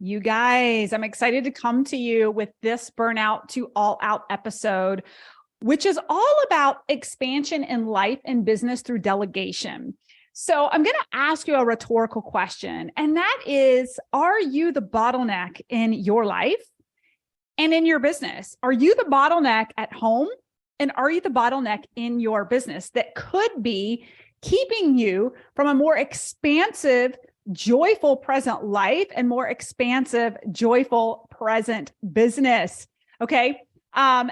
You guys, I'm excited to come to you with this Burnout to All Out episode, which is all about expansion in life and business through delegation. So I'm going to ask you a rhetorical question, and that is, are you the bottleneck in your life and in your business? Are you the bottleneck at home? And are you the bottleneck in your business that could be keeping you from a more expansive, joyful present life and more expansive, joyful present business? Okay.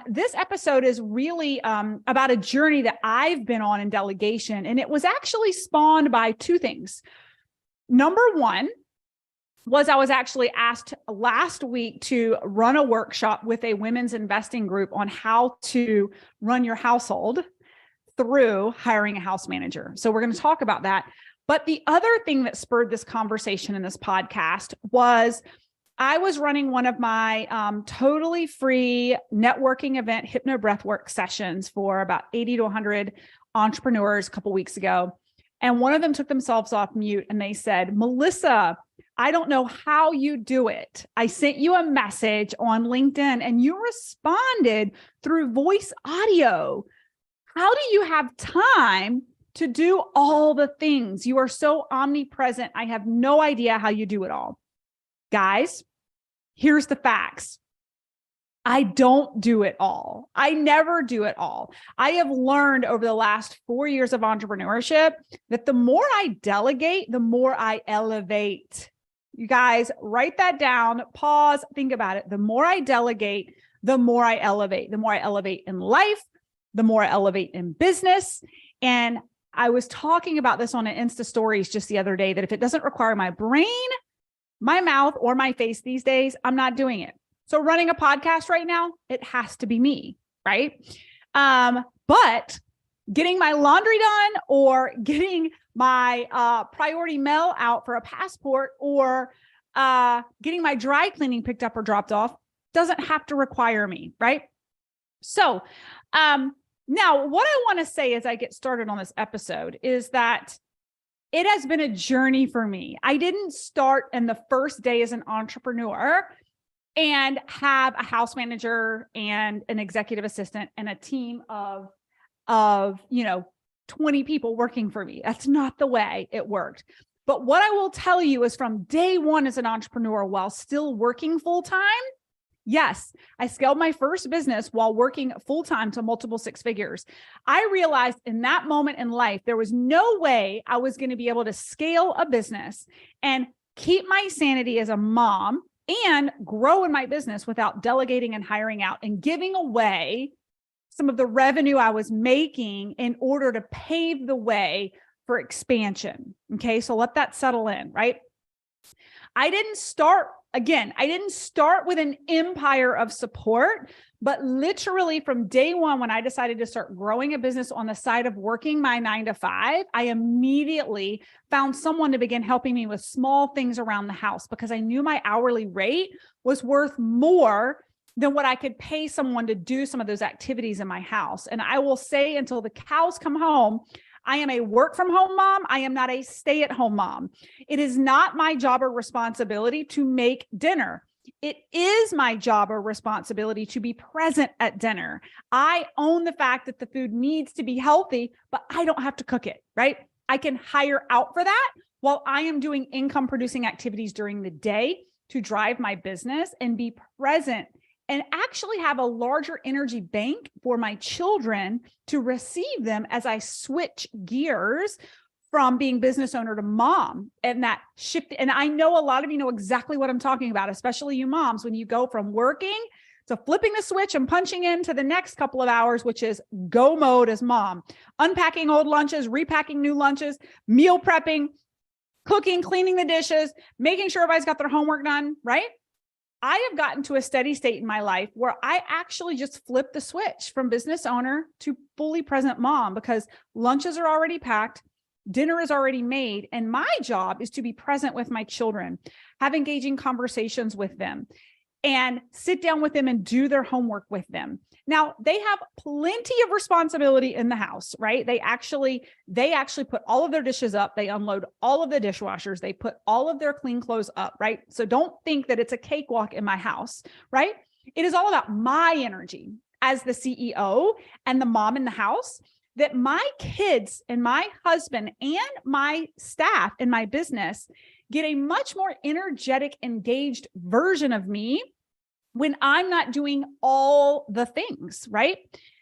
This episode is really about a journey that I've been on in delegation, and it was actually spawned by two things. Number one was I was actually asked last week to run a workshop with a women's investing group on how to run your household through hiring a house manager. So we're going to talk about that. But the other thing that spurred this conversation in this podcast was I was running one of my totally free networking event hypno breathwork sessions for about 80 to 100 entrepreneurs a couple weeks ago. And one of them took themselves off mute and they said, "Melissa, I don't know how you do it. I sent you a message on LinkedIn and you responded through voice audio. How do you have time to do all the things? You are so omnipresent. I have no idea how you do it all." Guys, here's the facts. I don't do it all. I never do it all. I have learned over the last 4 years of entrepreneurship that the more I delegate, the more I elevate. You guys, write that down, pause, think about it. The more I delegate, the more I elevate. The more I elevate in life, the more I elevate in business. And I was talking about this on an Insta stories just the other day, that if it doesn't require my brain, my mouth, or my face these days, I'm not doing it. So running a podcast right now, it has to be me, right? But getting my laundry done or getting my priority mail out for a passport or getting my dry cleaning picked up or dropped off doesn't have to require me, right? So now what I want to say as I get started on this episode is that it has been a journey for me. I didn't start in the first day as an entrepreneur and have a house manager and an executive assistant and a team of 20 people working for me. That's not the way it worked. But what I will tell you is from day one as an entrepreneur, while still working full-time, yes, I scaled my first business while working full-time to multiple six figures. I realized in that moment in life, there was no way I was going to be able to scale a business and keep my sanity as a mom and grow in my business without delegating and hiring out and giving away some of the revenue I was making in order to pave the way for expansion. Okay, so let that settle in, right? I didn't start with an empire of support, but literally from day one, when I decided to start growing a business on the side of working my 9 to 5, I immediately found someone to begin helping me with small things around the house because I knew my hourly rate was worth more than what I could pay someone to do some of those activities in my house. And I will say until the cows come home, I am a work from home mom. I am not a stay at home mom. It is not my job or responsibility to make dinner. It is my job or responsibility to be present at dinner. I own the fact that the food needs to be healthy, but I don't have to cook it, right? I can hire out for that while I am doing income producing activities during the day to drive my business and be present and actually have a larger energy bank for my children to receive them as I switch gears from being business owner to mom, and that shift. And I know a lot of you know exactly what I'm talking about, especially you moms, when you go from working to flipping the switch and punching into the next couple of hours, which is go mode as mom, unpacking old lunches, repacking new lunches, meal prepping, cooking, cleaning the dishes, making sure everybody's got their homework done, right? I have gotten to a steady state in my life where I actually just flip the switch from business owner to fully present mom because lunches are already packed, dinner is already made, and my job is to be present with my children, have engaging conversations with them. and sit down with them and do their homework with them. Now, they have plenty of responsibility in the house, right? They actually put all of their dishes up. They unload all of the dishwashers. They put all of their clean clothes up, right? So don't think that it's a cakewalk in my house, right? It is all about my energy as the CEO and the mom in the house, that my kids and my husband and my staff in my business get a much more energetic, engaged version of me when I'm not doing all the things, right?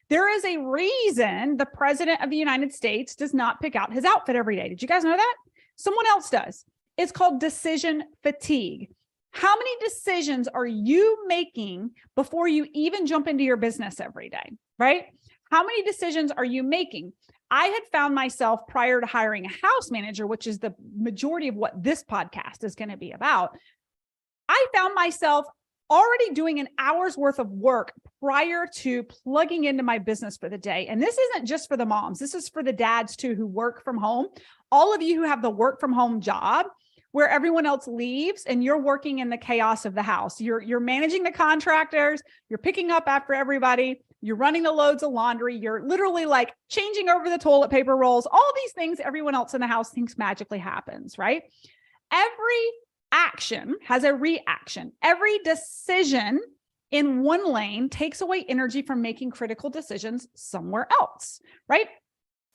There is a reason the president of the United States does not pick out his outfit every day. Did you guys know that? Someone else does. It's called decision fatigue. How many decisions are you making before you even jump into your business every day, right? How many decisions are you making? I had found myself, prior to hiring a house manager, which is the majority of what this podcast is going to be about, I found myself already doing an hour's worth of work prior to plugging into my business for the day. And this isn't just for the moms. This is for the dads too, who work from home. All of you who have the work from home job where everyone else leaves and you're working in the chaos of the house. You're managing the contractors. You're picking up after everybody. You're running the loads of laundry. You're literally like changing over the toilet paper rolls, all these things everyone else in the house thinks magically happens, right? Every action has a reaction. Every decision in one lane takes away energy from making critical decisions somewhere else, right?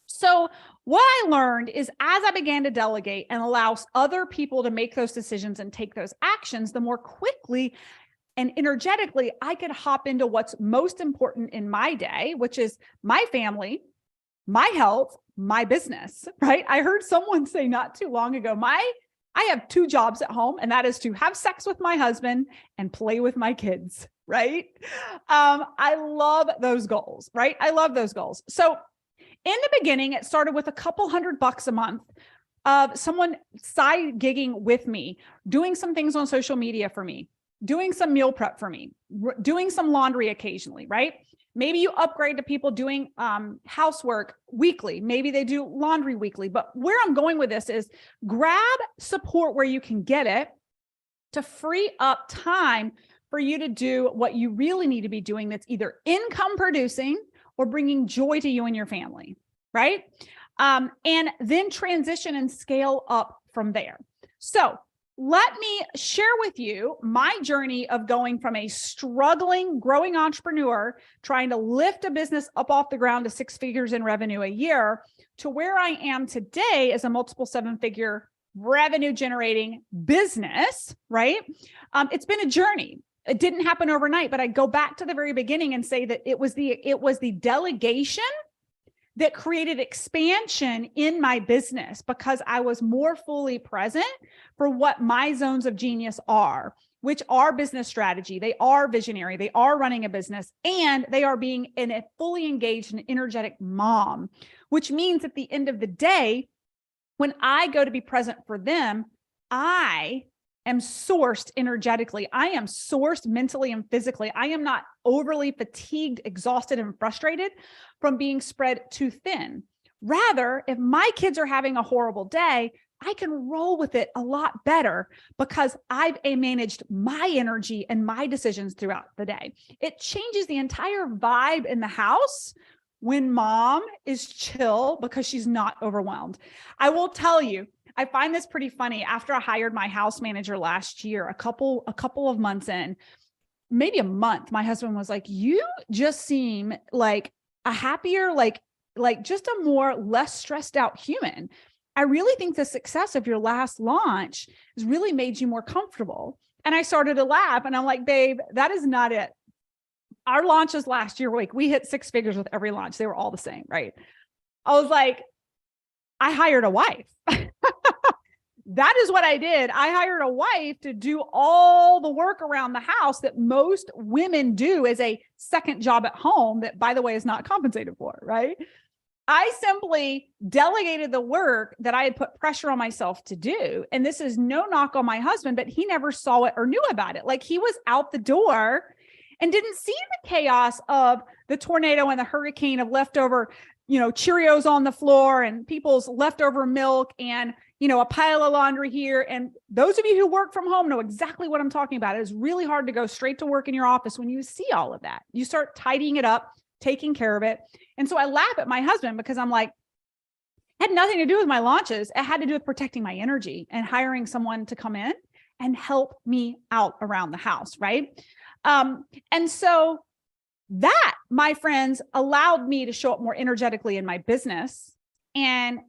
So what I learned is, as I began to delegate and allow other people to make those decisions and take those actions, the more quickly and energetically I could hop into what's most important in my day, which is my family, my health, my business, right? I heard someone say not too long ago, I have 2 jobs at home, and that is to have sex with my husband and play with my kids, right? I love those goals, right? I love those goals. So in the beginning, it started with a couple $100 a month of someone side gigging with me, doing some things on social media for me, doing some meal prep for me, doing some laundry occasionally, right? Maybe you upgrade to people doing housework weekly. Maybe they do laundry weekly. But where I'm going with this is grab support where you can get it to free up time for you to do what you really need to be doing that's either income producing or bringing joy to you and your family, right? And then transition and scale up from there. So let me share with you my journey of going from a struggling, growing entrepreneur, trying to lift a business up off the ground to 6 figures in revenue a year, to where I am today as a multiple 7-figure revenue generating business, right? It's been a journey. It didn't happen overnight, but I go back to the very beginning and say that it was the delegation that created expansion in my business, because I was more fully present for what my zones of genius are, which are business strategy. They are visionary. They are running a business, and they are being a fully engaged and energetic mom, which means at the end of the day, when I go to be present for them, I am sourced energetically. I am sourced mentally and physically. I am not overly fatigued, exhausted, and frustrated from being spread too thin. Rather, if my kids are having a horrible day, I can roll with it a lot better because I've managed my energy and my decisions throughout the day. It changes the entire vibe in the house when mom is chill because she's not overwhelmed. I will tell you, I find this pretty funny. After I hired my house manager last year, a couple of months in, maybe a month, my husband was like, "You just seem like a happier, like just a less stressed out human. I really think the success of your last launch has really made you more comfortable." And I started to laugh, and I'm like, "Babe, that is not it. Our launches last year, we hit 6 figures with every launch. They were all the same, right?" I was like, I hired a wife. That is what I did. I hired a wife to do all the work around the house that most women do as a second job at home that, by the way, is not compensated for, right? I simply delegated the work that I had put pressure on myself to do. And this is no knock on my husband, but he never saw it or knew about it. Like, he was out the door and didn't see the chaos of the tornado and the hurricane of leftover, Cheerios on the floor and people's leftover milk and, a pile of laundry here. And those of you who work from home know exactly what I'm talking about. It is really hard to go straight to work in your office when you see all of that. You start tidying it up, taking care of it. And so I laugh at my husband because I'm like, it had nothing to do with my launches. It had to do with protecting my energy and hiring someone to come in and help me out around the house, right? And so that, my friends, allowed me to show up more energetically in my business and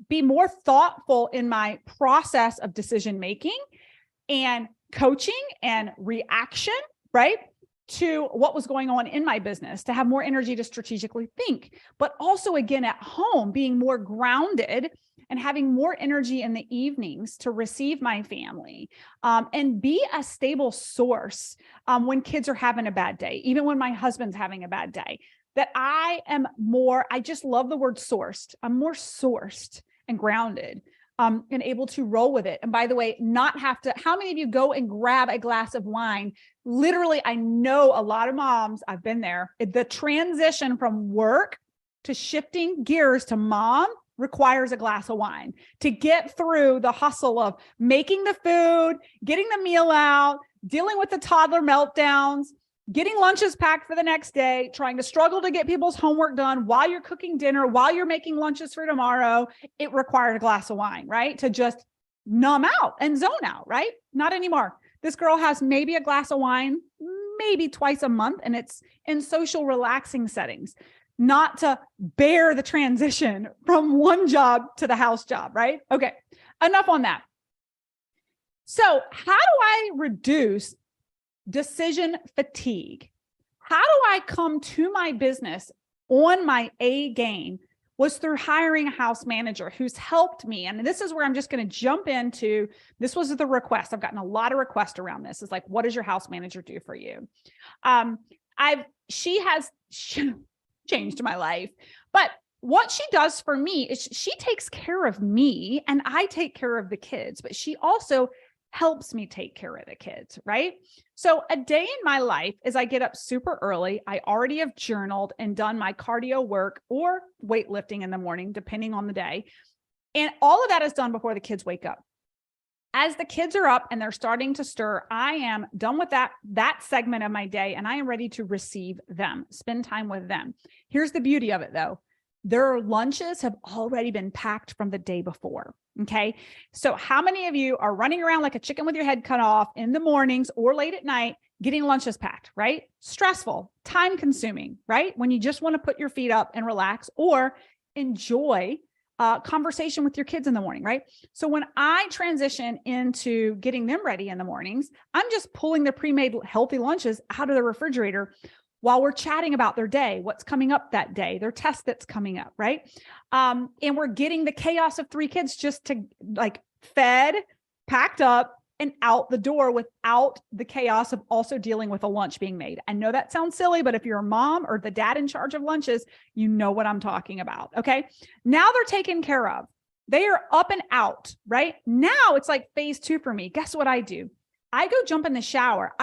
be more thoughtful in my process of decision making and coaching and reaction, right, to what was going on in my business, to have more energy to strategically think, but also, again, at home, being more grounded and having more energy in the evenings to receive my family, and be a stable source when kids are having a bad day, even when my husband's having a bad day, that I just love the word sourced. I'm more sourced and grounded, and able to roll with it. And by the way, not have to, how many of you go and grab a glass of wine? Literally, I know a lot of moms, I've been there. The transition from work to shifting gears to mom requires a glass of wine to get through the hustle of making the food, getting the meal out, dealing with the toddler meltdowns, getting lunches packed for the next day, trying to struggle to get people's homework done while you're cooking dinner, while you're making lunches for tomorrow. It required a glass of wine, right? To just numb out and zone out, right? Not anymore. This girl has maybe a glass of wine, maybe twice a month, and it's in social relaxing settings, not to bear the transition from one job to the house job, right? Okay, enough on that. So how do I reduce decision fatigue? How do I come to my business on my A game? Was through hiring a house manager who's helped me. And this is where I'm just going to jump into, this was the request. I've gotten a lot of requests around this. It's like, what does your house manager do for you? She has changed my life, but what she does for me is she takes care of me and I take care of the kids, but she also helps me take care of the kids, right? So a day in my life is I get up super early. I already have journaled and done my cardio work or weightlifting in the morning, depending on the day. And all of that is done before the kids wake up. As the kids are up and they're starting to stir, I am done with that segment of my day and I am ready to receive them, spend time with them. Here's the beauty of it though. Their lunches have already been packed from the day before. Okay. So how many of you are running around like a chicken with your head cut off in the mornings or late at night, getting lunches packed, right? Stressful, time consuming, right? When you just want to put your feet up and relax or enjoy conversation with your kids in the morning, right? So when I transition into getting them ready in the mornings, I'm just pulling the pre-made healthy lunches out of the refrigerator while we're chatting about their day, what's coming up that day, their test that's coming up, right? And we're getting the chaos of 3 kids just to like fed, packed up, and out the door without the chaos of also dealing with a lunch being made. I know that sounds silly, but if you're a mom or the dad in charge of lunches, you know what I'm talking about, okay? Now they're taken care of. They are up and out, right? Now it's like phase 2 for me. Guess what I do? I go jump in the shower.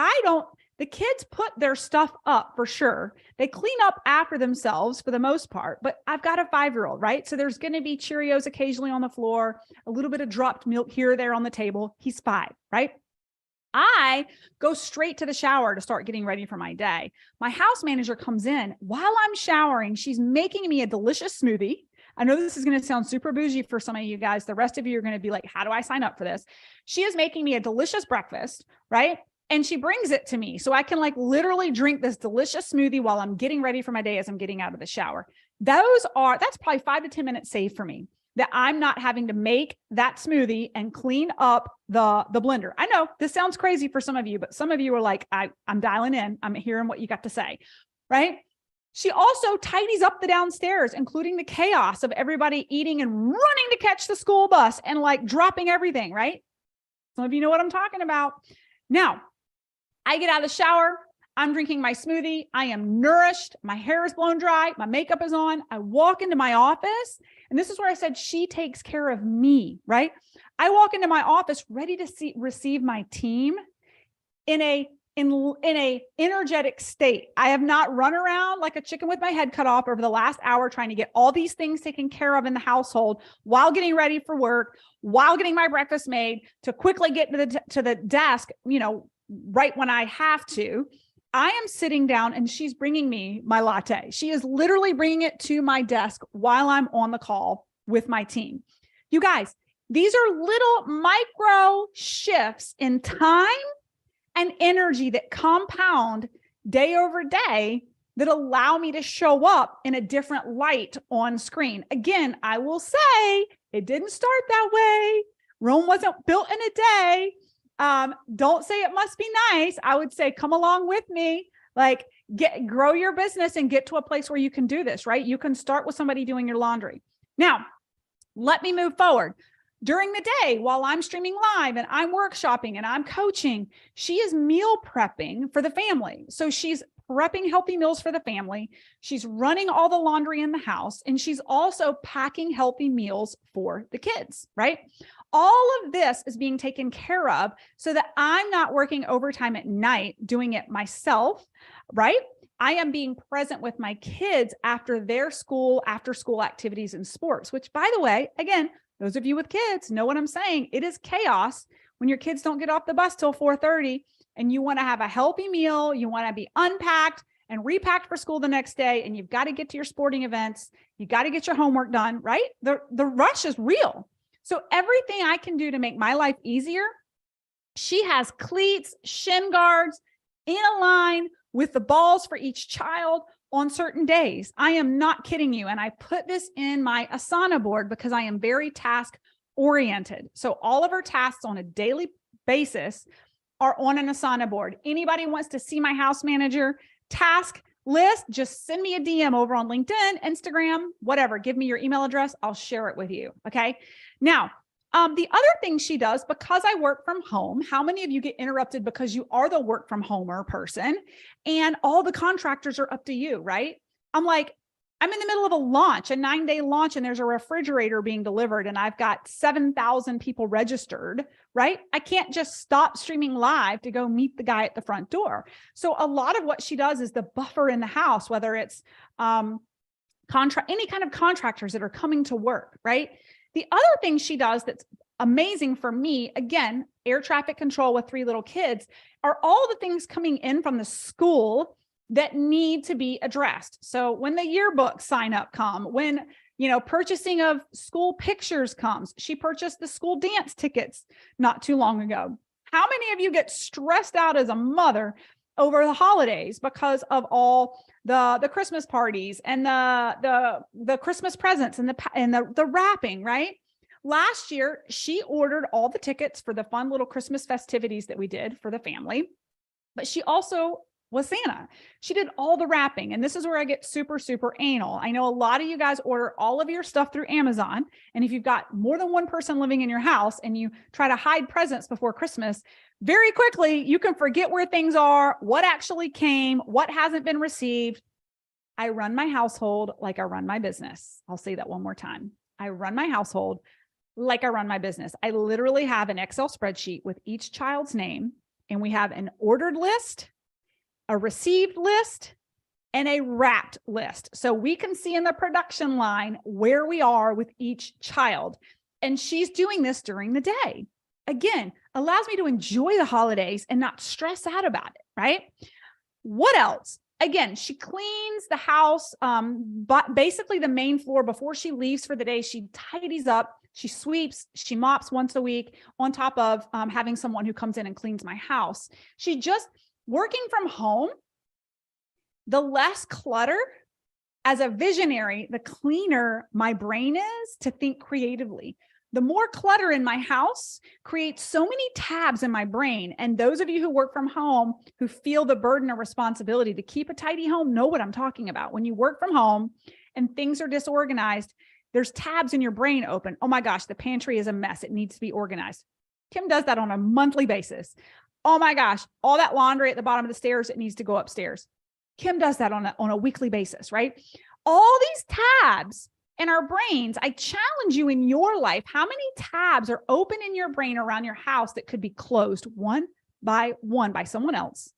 The kids put their stuff up for sure. They clean up after themselves for the most part, but I've got a 5-year-old, right? So there's going to be Cheerios occasionally on the floor, a little bit of dropped milk here or there on the table. He's 5, right? I go straight to the shower to start getting ready for my day. My house manager comes in while I'm showering. She's making me a delicious smoothie. I know this is going to sound super bougie for some of you guys. The rest of you are going to be like, how do I sign up for this? She is making me a delicious breakfast, right? And she brings it to me so I can like literally drink this delicious smoothie while I'm getting ready for my day as I'm getting out of the shower. That's probably 5 to 10 minutes saved for me that I'm not having to make that smoothie and clean up the blender. I know this sounds crazy for some of you, but some of you are like, I'm dialing in. I'm hearing what you got to say, right? She also tidies up the downstairs, including the chaos of everybody eating and running to catch the school bus and like dropping everything, right? Some of you know what I'm talking about. Now, I get out of the shower. I'm drinking my smoothie. I am nourished. My hair is blown dry. My makeup is on. I walk into my office. And this is where I said she takes care of me, right? I walk into my office ready to receive my team in a in a energetic state. I have not run around like a chicken with my head cut off over the last hour trying to get all these things taken care of in the household while getting ready for work, while getting my breakfast made to quickly get to the desk, right when I have to. I am sitting down and she's bringing me my latte. She is literally bringing it to my desk while I'm on the call with my team. You guys, these are little micro shifts in time and energy that compound day over day that allow me to show up in a different light on screen. Again, I will say it didn't start that way. Rome wasn't built in a day. Don't say it must be nice. I would say, come along with me, like grow your business and get to a place where you can do this, right? You can start with somebody doing your laundry. Now, let me move forward. During the day, while I'm streaming live and I'm workshopping and I'm coaching, she is meal prepping for the family. So she's prepping healthy meals for the family. She's running all the laundry in the house, and she's also packing healthy meals for the kids, right? All of this is being taken care of so that I'm not working overtime at night doing it myself, right? I am being present with my kids after their after school activities and sports, which, by the way, again, those of you with kids know what I'm saying. It is chaos when your kids don't get off the bus till 4:30 and you want to have a healthy meal. You want to be unpacked and repacked for school the next day. And you've got to get to your sporting events. You got to get your homework done, right? The rush is real. So everything I can do to make my life easier, she has cleats, shin guards in a line with the balls for each child on certain days. I am not kidding you. And I put this in my Asana board because I am very task oriented. So all of her tasks on a daily basis are on an Asana board. Anybody wants to see my house manager task list, just send me a DM over on LinkedIn, Instagram, whatever. Give me your email address. I'll share it with you. Okay. Now, the other thing she does, because I work from home, how many of you get interrupted because you are the work from homer person and all the contractors are up to you, right? I'm in the middle of a launch, a 9-day launch, and there's a refrigerator being delivered and I've got 7,000 people registered, right? I can't just stop streaming live to go meet the guy at the front door. So a lot of what she does is the buffer in the house, whether it's any kind of contractors that are coming to work, right? The other thing she does that's amazing for me, again, air traffic control with 3 little kids, are all the things coming in from the school that need to be addressed. So when the yearbook sign up come, when, purchasing of school pictures comes, she purchased the school dance tickets not too long ago. How many of you get stressed out as a mother over the holidays because of all the Christmas parties and the Christmas presents and the wrapping, right? Last year, she ordered all the tickets for the fun little Christmas festivities that we did for the family, but she also was Santa. She did all the wrapping. And this is where I get super, super anal. I know a lot of you guys order all of your stuff through Amazon. And if you've got more than one person living in your house and you try to hide presents before Christmas, very quickly, you can forget where things are, what actually came, what hasn't been received. I run my household like I run my business. I'll say that one more time. I run my household like I run my business. I literally have an Excel spreadsheet with each child's name, and we have an ordered list, a received list, and a wrapped list. So we can see in the production line where we are with each child. And she's doing this during the day. Again, allows me to enjoy the holidays and not stress out about it, right? What else? Again, she cleans the house, but basically the main floor before she leaves for the day. She tidies up, she sweeps, she mops once a week on top of having someone who comes in and cleans my house. She just working from home, the less clutter. As a visionary, the cleaner my brain is to think creatively. The more clutter in my house creates so many tabs in my brain. And those of you who work from home, who feel the burden of responsibility to keep a tidy home, know what I'm talking about. When you work from home and things are disorganized, there's tabs in your brain open. Oh my gosh, the pantry is a mess. It needs to be organized. Kim does that on a monthly basis. Oh my gosh, all that laundry at the bottom of the stairs, it needs to go upstairs. Kim does that on a weekly basis, right? All these tabs in our brains. I challenge you in your life, how many tabs are open in your brain around your house that could be closed one by someone else?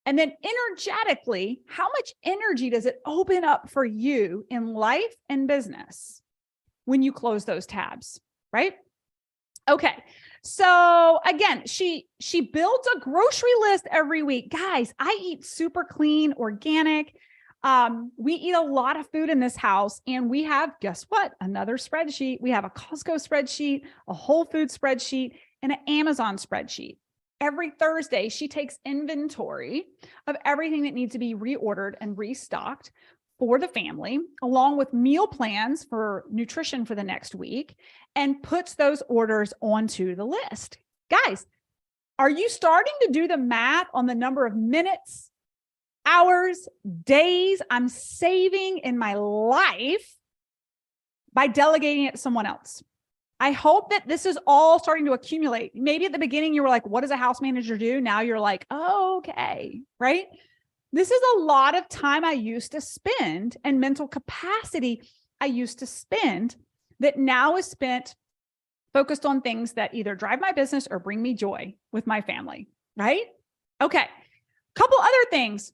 And then energetically, how much energy does it open up for you in life and business when you close those tabs, right? Okay. So again, she builds a grocery list every week. Guys, I eat super clean, organic. We eat a lot of food in this house, and we have, guess what? Another spreadsheet. We have a Costco spreadsheet, a Whole Foods spreadsheet, and an Amazon spreadsheet. Every Thursday, she takes inventory of everything that needs to be reordered and restocked for the family, along with meal plans for nutrition for the next week, and puts those orders onto the list. Guys, are you starting to do the math on the number of minutes, hours, days I'm saving in my life by delegating it to someone else? I hope that this is all starting to accumulate. Maybe at the beginning you were like, what does a house manager do? Now you're like, oh, okay, right? This is a lot of time I used to spend and mental capacity I used to spend that now is spent focused on things that either drive my business or bring me joy with my family, right? Okay. Couple other things.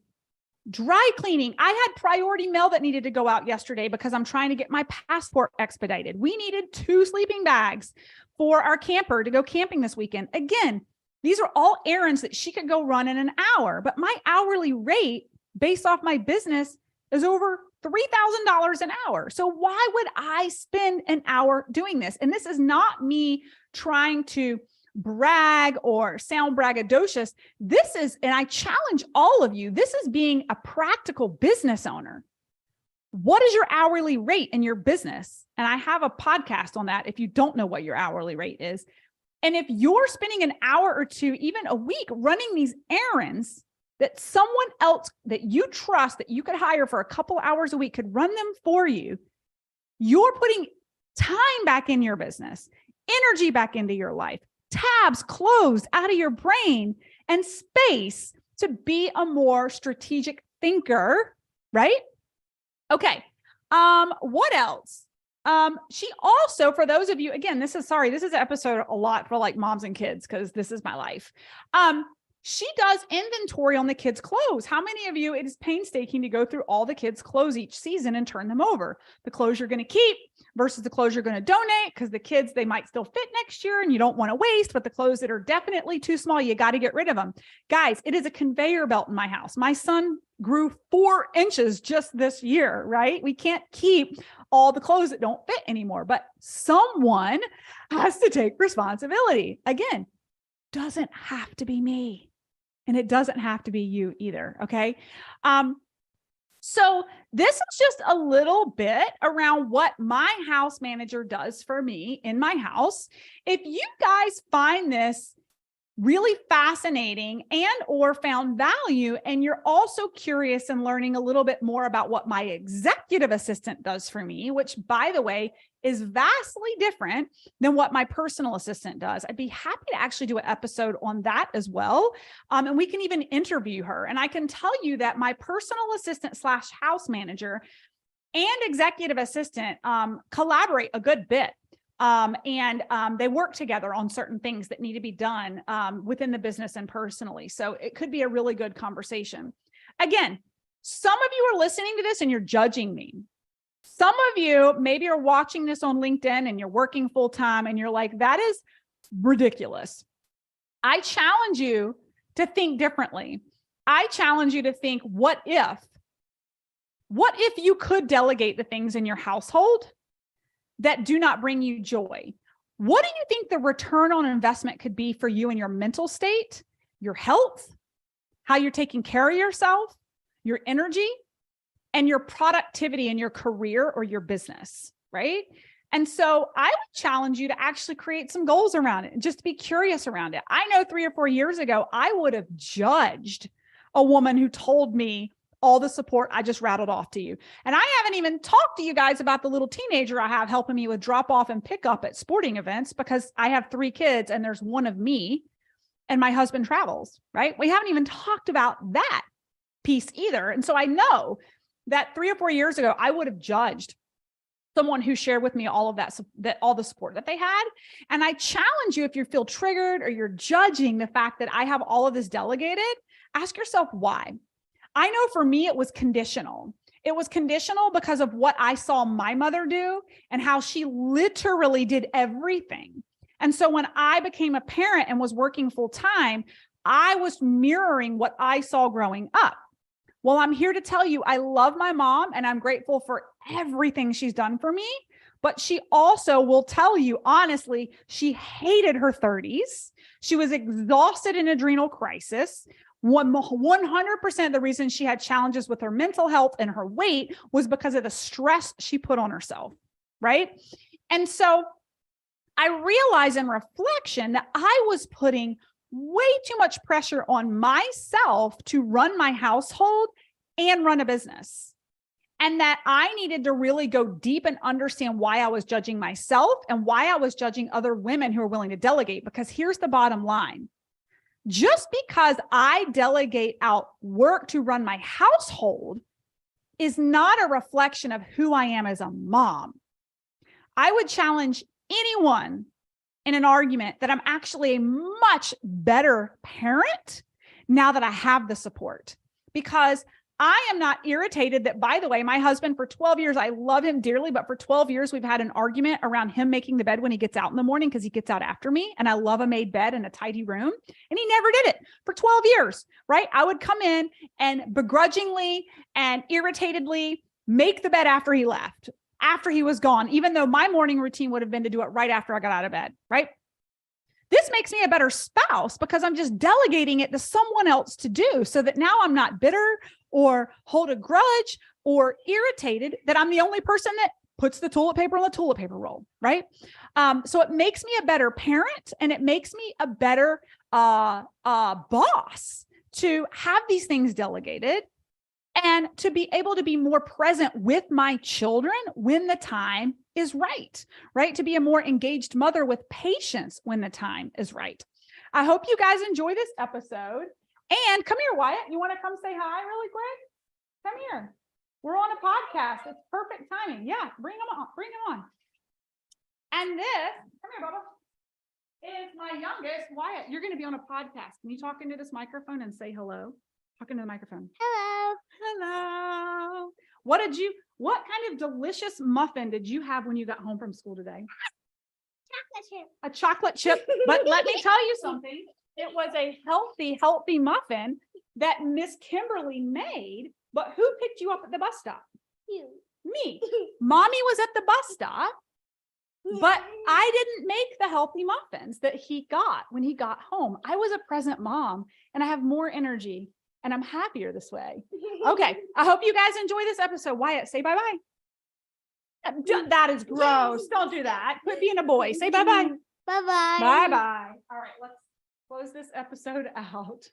Dry cleaning. I had priority mail that needed to go out yesterday because I'm trying to get my passport expedited. We needed 2 sleeping bags for our camper to go camping this weekend. Again, these are all errands that she could go run in an hour, but my hourly rate based off my business is over $3,000 an hour. So why would I spend an hour doing this? And this is not me trying to brag or sound braggadocious. This is, and I challenge all of you, this is being a practical business owner. What is your hourly rate in your business? And I have a podcast on that if you don't know what your hourly rate is. And if you're spending an hour or two, even a week, running these errands that someone else that you trust, that you could hire for a couple hours a week could run them for you, you're putting time back in your business, energy back into your life, tabs closed out of your brain, and space to be a more strategic thinker, right? Okay. What else? She also, for those of you, again, this is an episode a lot for like moms and kids, because this is my life. She does inventory on the kids' clothes. How many of you, it is painstaking to go through all the kids' clothes each season and turn them over? The clothes you're going to keep versus the clothes you're going to donate, because the kids, they might still fit next year and you don't want to waste, but the clothes that are definitely too small, you got to get rid of them. Guys, it is a conveyor belt in my house. My son grew 4 inches just this year, right? We can't keep all the clothes that don't fit anymore, but someone has to take responsibility. Again, doesn't have to be me. And it doesn't have to be you either. Okay. So this is just a little bit around what my house manager does for me in my house. If you guys find this really fascinating and or found value, and you're also curious in learning a little bit more about what my executive assistant does for me, which by the way, is vastly different than what my personal assistant does, I'd be happy to actually do an episode on that as well. And we can even interview her. And I can tell you that my personal assistant / house manager and executive assistant collaborate a good bit. And they work together on certain things that need to be done within the business and personally. So it could be a really good conversation. Again, some of you are listening to this and you're judging me. Some of you maybe are watching this on LinkedIn and you're working full time and you're like, that is ridiculous. I challenge you to think differently. I challenge you to think, what if you could delegate the things in your household that do not bring you joy? What do you think the return on investment could be for you in your mental state, your health, how you're taking care of yourself, your energy, and your productivity in your career or your business, right? And so I would challenge you to actually create some goals around it and just be curious around it. I know 3 or 4 years ago, I would have judged a woman who told me all the support I just rattled off to you. And I haven't even talked to you guys about the little teenager I have helping me with drop off and pick up at sporting events, because I have 3 kids and there's one of me and my husband travels, right? We haven't even talked about that piece either. And so I know that 3 or 4 years ago, I would have judged someone who shared with me all of that all the support that they had. And I challenge you, if you feel triggered or you're judging the fact that I have all of this delegated, ask yourself why. I know for me, it was conditional. It was conditional because of what I saw my mother do and how she literally did everything. And so when I became a parent and was working full time, I was mirroring what I saw growing up. Well, I'm here to tell you, I love my mom and I'm grateful for everything she's done for me. But she also will tell you, honestly, she hated her 30s. She was exhausted in adrenal crisis. 100% the reason she had challenges with her mental health and her weight was because of the stress she put on herself, right? And so I realized in reflection that I was putting way too much pressure on myself to run my household and run a business. And that I needed to really go deep and understand why I was judging myself and why I was judging other women who are willing to delegate. Because here's the bottom line. Just because I delegate out work to run my household is not a reflection of who I am as a mom. I would challenge anyone in an argument that I'm actually a much better parent now that I have the support, because I am not irritated that, by the way, my husband for 12 years, I love him dearly, but for 12 years, we've had an argument around him making the bed when he gets out in the morning because he gets out after me. And I love a made bed and a tidy room. And he never did it for 12 years, right? I would come in and begrudgingly and irritatedly make the bed after he left, after he was gone, even though my morning routine would have been to do it right after I got out of bed, right? This makes me a better spouse because I'm just delegating it to someone else to do, so that now I'm not bitter or hold a grudge or irritated that I'm the only person that puts the toilet paper on the toilet paper roll, right? So it makes me a better parent and it makes me a better boss to have these things delegated and to be able to be more present with my children when the time is right, right? To be a more engaged mother with patience when the time is right. I hope you guys enjoy this episode. And come here, Wyatt. You want to come say hi really quick? Come here. We're on a podcast. It's perfect timing. Yeah, bring them on. Bring them on. And this, come here, Bubba, is my youngest, Wyatt. You're going to be on a podcast. Can you talk into this microphone and say hello? Talk into the microphone. Hello. Hello. What kind of delicious muffin did you have when you got home from school today? Chocolate chip. A chocolate chip. But let me tell you something. It was a healthy muffin that Miss Kimberly made. But who picked you up at the bus stop? You. Me. Mommy was at the bus stop, but I didn't make the healthy muffins that he got when he got home. I was a present mom and I have more energy and I'm happier this way. Okay. I hope you guys enjoy this episode. Wyatt, say bye-bye. That is gross. Don't do that. Quit being a boy. Say bye-bye. Bye-bye. Bye-bye. All right. Let's close this episode out.